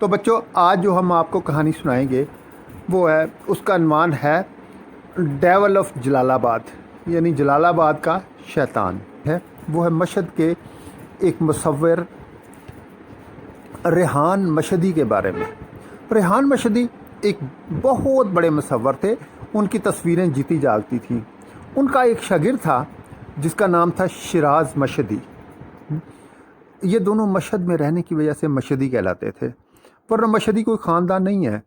تو بچوں، آج جو ہم آپ کو کہانی سنائیں گے وہ ہے، اس کا عنوان ہے ڈیول آف جلال آباد، یعنی جلال آباد کا شیطان ہے۔ وہ ہے مشہد کے ایک مصور ریحان مشہدی کے بارے میں۔ ریحان مشہدی ایک بہت بڑے مصور تھے، ان کی تصویریں جیتی جاگتی تھیں۔ ان کا ایک شاگرد تھا جس کا نام تھا شیراز مشہدی۔ یہ دونوں مشہد میں رہنے کی وجہ سے مشہدی کہلاتے تھے، ورنہ مشہدی کوئی خاندان نہیں ہے۔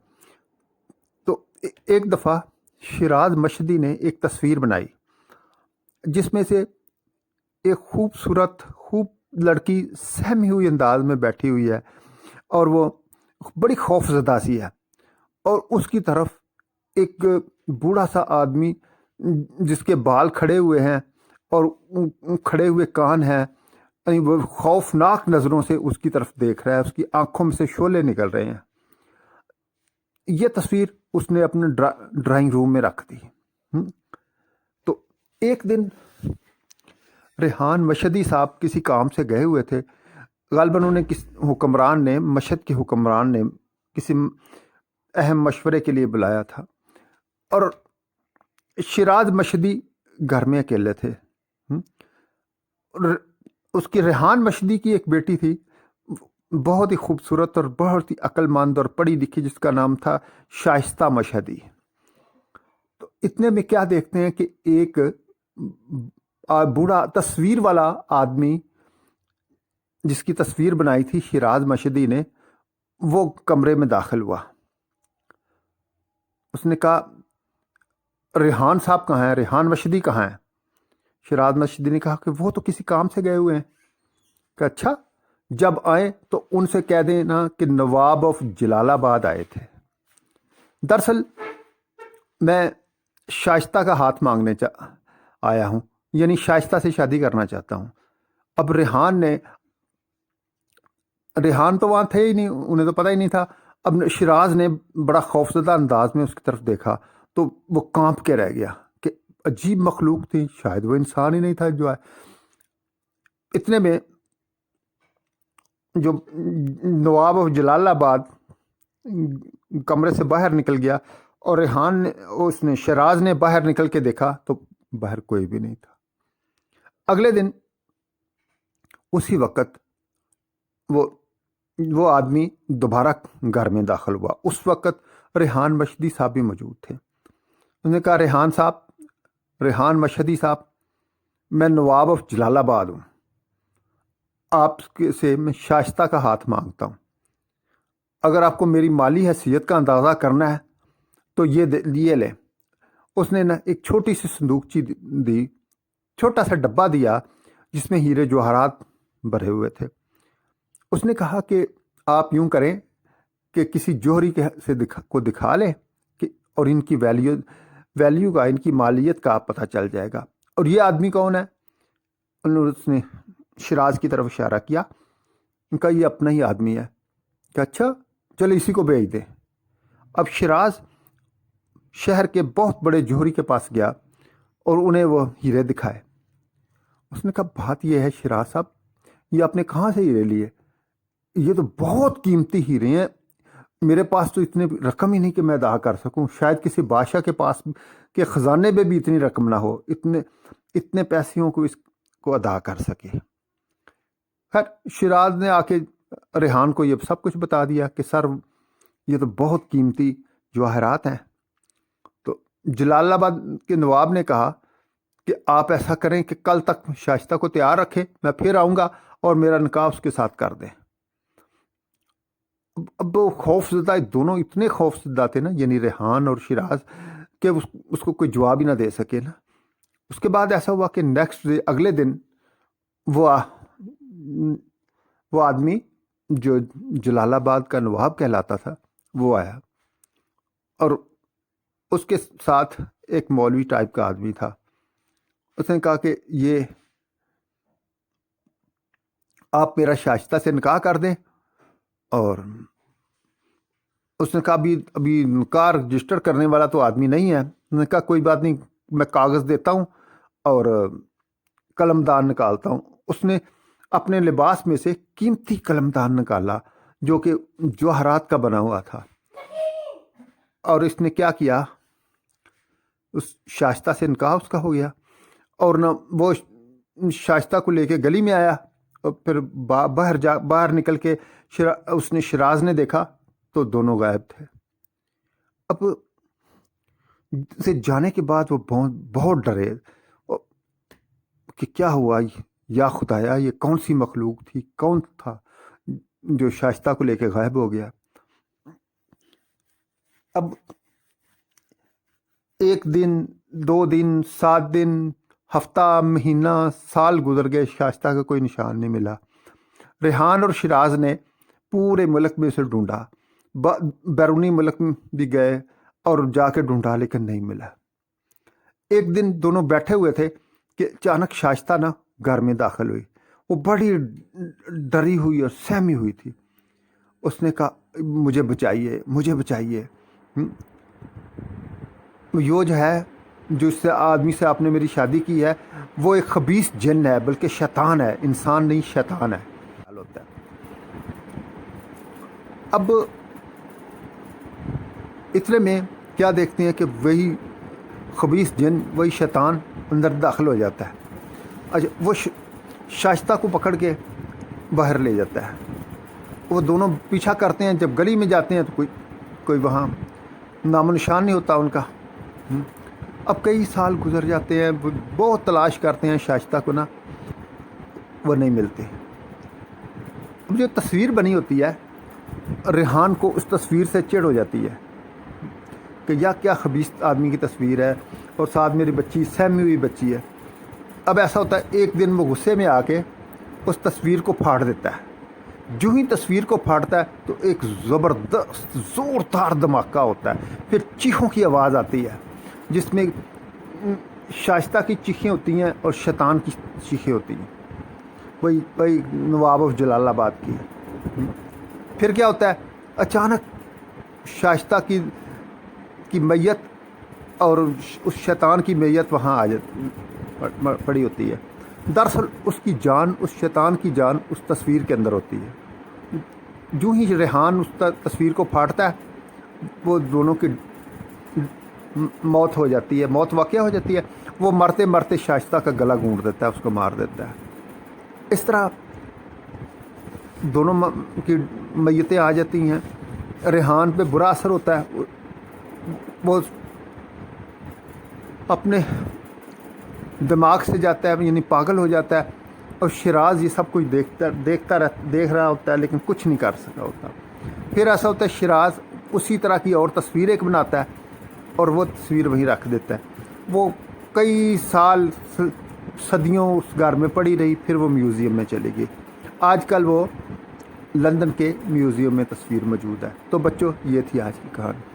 تو ایک دفعہ شیراز مشہدی نے ایک تصویر بنائی جس میں سے ایک خوبصورت لڑکی سہمی ہوئی انداز میں بیٹھی ہوئی ہے، اور وہ بڑی خوف زدہ سی ہے، اور اس کی طرف ایک بوڑھا سا آدمی جس کے بال کھڑے ہوئے ہیں اور کھڑے ہوئے کان ہیں، یعنی وہ خوفناک نظروں سے اس کی طرف دیکھ رہا ہے، اس کی آنکھوں میں سے شعلے نکل رہے ہیں۔ یہ تصویر اس نے اپنے ڈرائنگ روم میں رکھ دی۔ تو ایک دن ریحان مشہدی صاحب کسی کام سے گئے ہوئے تھے، غالباً انہیں حکمران نے، مشہد کے حکمران نے کسی اہم مشورے کے لیے بلایا تھا، اور شیراز مشہدی گھر میں اکیلے تھے۔ اس کی ریحان مشہدی کی ایک بیٹی تھی، بہت ہی خوبصورت اور بہت ہی عقل مند اور پڑھی لکھی، جس کا نام تھا شائستہ مشہدی۔ تو اتنے میں کیا دیکھتے ہیں کہ ایک بوڑھا تصویر والا آدمی جس کی تصویر بنائی تھی شیراز مشہدی نے، وہ کمرے میں داخل ہوا۔ اس نے کہا، ریحان صاحب کہاں ہیں؟ ریحان مشہدی کہاں ہیں؟ شیراز مشہدی نے کہا کہ وہ تو کسی کام سے گئے ہوئے ہیں۔ کہ اچھا، جب آئیں تو ان سے کہہ دینا کہ نواب آف جلال آباد آئے تھے۔ دراصل میں شائستہ کا ہاتھ مانگنے آیا ہوں، یعنی شائستہ سے شادی کرنا چاہتا ہوں۔ اب ریحان تو وہاں تھے ہی نہیں، انہیں تو پتہ ہی نہیں تھا۔ اب شیراز نے بڑا خوفزدہ انداز میں اس کی طرف دیکھا تو وہ کانپ کے رہ گیا کہ عجیب مخلوق تھی، شاید وہ انسان ہی نہیں تھا جو ہے۔ اتنے میں جو نواب آف جلال آباد کمرے سے باہر نکل گیا، اور شیراز نے باہر نکل کے دیکھا تو باہر کوئی بھی نہیں تھا۔ اگلے دن اسی وقت وہ آدمی دوبارہ گھر میں داخل ہوا۔ اس وقت ریحان مشہدی صاحب بھی موجود تھے۔ انہوں نے کہا، ریحان مشہدی صاحب، میں نواب آف جلال آباد ہوں، آپ سے میں شائستہ کا ہاتھ مانگتا ہوں۔ اگر آپ کو میری مالی حیثیت کا اندازہ کرنا ہے تو یہ لیں۔ اس نے ایک چھوٹی سی صندوقچی دی، چھوٹا سا ڈبہ دیا جس میں ہیرے جواہرات بھرے ہوئے تھے۔ اس نے کہا کہ آپ یوں کریں کہ کسی جوہری کو دکھا لیں اور ان کی ویلیو کا، ان کی مالیت کا پتہ چل جائے گا۔ اور یہ آدمی کون ہے؟ اس نے شیراز کی طرف اشارہ کیا، ان کا یہ اپنا ہی آدمی ہے۔ کہ اچھا، چلو اسی کو بھیج دیں۔ اب شیراز شہر کے بہت بڑے جوہری کے پاس گیا اور انہیں وہ ہیرے دکھائے۔ اس نے کہا، بات یہ ہے شیراز صاحب، یہ آپ نے کہاں سے ہیرے لیے؟ یہ تو بہت قیمتی ہیرے ہیں، میرے پاس تو اتنے رقم ہی نہیں کہ میں ادا کر سکوں، شاید کسی بادشاہ کے پاس کے خزانے میں بھی اتنی رقم نہ ہو اتنے پیسوں کو اس کو ادا کر سکے۔ خیر، شیراز نے آ کے ریحان کو یہ سب کچھ بتا دیا کہ سر، یہ تو بہت قیمتی جواہرات ہیں۔ تو جلال آباد کے نواب نے کہا کہ آپ ایسا کریں کہ کل تک شائستہ کو تیار رکھیں، میں پھر آؤں گا اور میرا نکاح اس کے ساتھ کر دیں۔ اب وہ خوف زدہ، دونوں اتنے خوف زدہ تھے نا، یعنی ریحان اور شیراز، کہ اس کو کوئی جواب ہی نہ دے سکے نا۔ اس کے بعد ایسا ہوا کہ نیکسٹ ڈے، اگلے دن، وہ آدمی جو جلال آباد کا نواب کہلاتا تھا وہ آیا، اور اس کے ساتھ ایک مولوی ٹائپ کا آدمی تھا۔ اس نے کہا کہ یہ آپ میرا شائستہ سے نکاح کر دیں۔ اور اس نے کہا، ابھی نکاح رجسٹر کرنے والا تو آدمی نہیں ہے۔ انہوں نے کہا، کوئی بات نہیں، میں کاغذ دیتا ہوں اور قلم دان نکالتا ہوں۔ اس نے اپنے لباس میں سے قیمتی قلم دان نکالا جو کہ جواہرات کا بنا ہوا تھا، اور اس نے کیا کیا، اس شائستہ سے نکاح اس کا ہو گیا، اور نہ وہ شائستہ کو لے کے گلی میں آیا، اور پھر باہر نکل کے اس نے شیراز نے دیکھا تو دونوں غائب تھے۔ اب سے جانے کے بعد وہ بہت ڈرے کہ کیا ہوا، یا خدایا یہ کون سی مخلوق تھی، کون تھا جو شائستہ کو لے کے غائب ہو گیا۔ اب 1 دن 2 دن 7 دن ہفتہ مہینہ سال گزر گئے، شائستہ کا کوئی نشان نہیں ملا۔ ریحان اور شیراز نے پورے ملک میں اسے ڈھونڈا، بیرونی ملک میں بھی گئے اور جا کے ڈھونڈا، لیکن نہیں ملا۔ ایک دن دونوں بیٹھے ہوئے تھے کہ اچانک شائستہ نا گھر میں داخل ہوئی۔ وہ بڑی ڈری ہوئی اور سہمی ہوئی تھی۔ اس نے کہا مجھے بچائیے، مجھے بچائیے، یہ جو ہے جس آدمی سے آپ نے میری شادی کی ہے وہ ایک خبیث جن ہے، بلکہ شیطان ہے، انسان نہیں شیطان ہے۔ اب اتنے میں کیا دیکھتے ہیں کہ وہی خبیث جن، وہی شیطان اندر داخل ہو جاتا ہے۔ اچھا، وہ شائستہ کو پکڑ کے باہر لے جاتا ہے۔ وہ دونوں پیچھا کرتے ہیں، جب گلی میں جاتے ہیں تو کوئی وہاں نام و نشان نہیں ہوتا ان کا۔ اب کئی سال گزر جاتے ہیں، بہت تلاش کرتے ہیں شائستہ کو نا، وہ نہیں ملتے۔ اب جو تصویر بنی ہوتی ہے، ریحان کو اس تصویر سے چڑ ہو جاتی ہے کہ یا کیا خبیث آدمی کی تصویر ہے، اور ساتھ میری بچی سہمی ہوئی بچی ہے۔ اب ایسا ہوتا ہے ایک دن وہ غصے میں آ کے اس تصویر کو پھاڑ دیتا ہے۔ جو ہی تصویر کو پھاڑتا ہے تو ایک زبردست زوردار دھماکہ ہوتا ہے، پھر چیخوں کی آواز آتی ہے جس میں شائستہ کی چیخیں ہوتی ہیں اور شیطان کی چیخیں ہوتی ہیں، وہی نواب آف جلال آباد کی۔ پھر کیا ہوتا ہے، اچانک شائستہ کی میت اور اس شیطان کی میت وہاں پڑی ہوتی ہے۔ دراصل اس کی جان، اس شیطان کی جان اس تصویر کے اندر ہوتی ہے۔ جو ہی ریحان اس تصویر کو پھاڑتا ہے، وہ دونوں کی موت ہو جاتی ہے، موت واقع ہو جاتی ہے۔ وہ مرتے مرتے شائستہ کا گلا گھونٹ دیتا ہے، اس کو مار دیتا ہے۔ اس طرح دونوں کی میتیں آ جاتی ہیں۔ ریحان پہ برا اثر ہوتا ہے، وہ اپنے دماغ سے جاتا ہے، یعنی پاگل ہو جاتا ہے، اور شیراز یہ سب کچھ دیکھ رہا ہوتا ہے لیکن کچھ نہیں کر سکا ہوتا۔ پھر ایسا ہوتا ہے شیراز اسی طرح کی اور تصویر ایک بناتا ہے اور وہ تصویر وہیں رکھ دیتا ہے۔ وہ کئی سال صدیوں اس گھر میں پڑی رہی، پھر وہ میوزیم میں چلی گئی۔ آج کل وہ لندن کے میوزیم میں تصویر موجود ہے۔ تو بچوں، یہ تھی آج کی کہانی۔